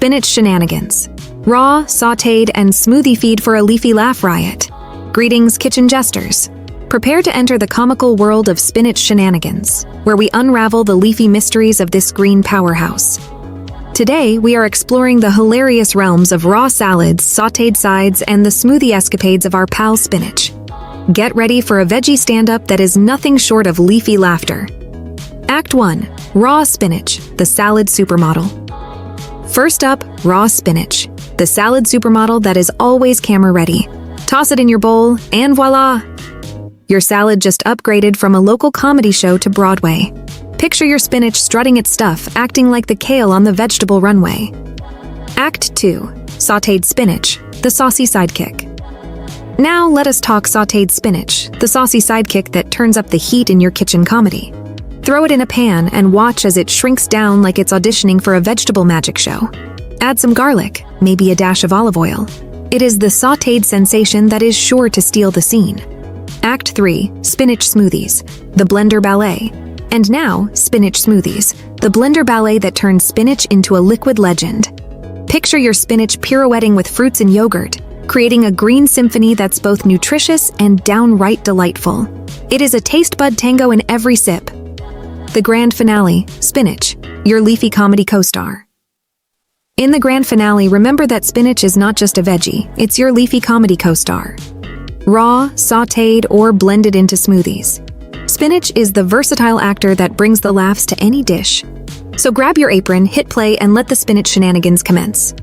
Spinach shenanigans. Raw, sautéed, and smoothie feed for a leafy laugh riot. Greetings, kitchen jesters. Prepare to enter the comical world of spinach shenanigans, where we unravel the leafy mysteries of this green powerhouse. Today, we are exploring the hilarious realms of raw salads, sautéed sides, and the smoothie escapades of our pal spinach. Get ready for a veggie stand-up that is nothing short of leafy laughter. Act 1. Raw spinach, the salad supermodel. First up, raw spinach, the salad supermodel that is always camera-ready. Toss it in your bowl, and voila! Your salad just upgraded from a local comedy show to Broadway. Picture your spinach strutting its stuff, acting like the kale on the vegetable runway. Act 2. Sautéed spinach, the saucy sidekick. Now let us talk sautéed spinach, the saucy sidekick that turns up the heat in your kitchen comedy. Throw it in a pan and watch as it shrinks down like it's auditioning for a vegetable magic show. Add some garlic, maybe a dash of olive oil. It is the sautéed sensation that is sure to steal the scene. Act 3. Spinach smoothies, the blender ballet. And now, spinach smoothies, the blender ballet that turns spinach into a liquid legend. Picture your spinach pirouetting with fruits and yogurt, creating a green symphony that's both nutritious and downright delightful. It is a taste bud tango in every sip. The grand finale, spinach, your leafy comedy co-star. In the grand finale, remember that spinach is not just a veggie, it's your leafy comedy co-star. Raw, sautéed, or blended into smoothies. Spinach is the versatile actor that brings the laughs to any dish. So grab your apron, hit play, and let the spinach shenanigans commence.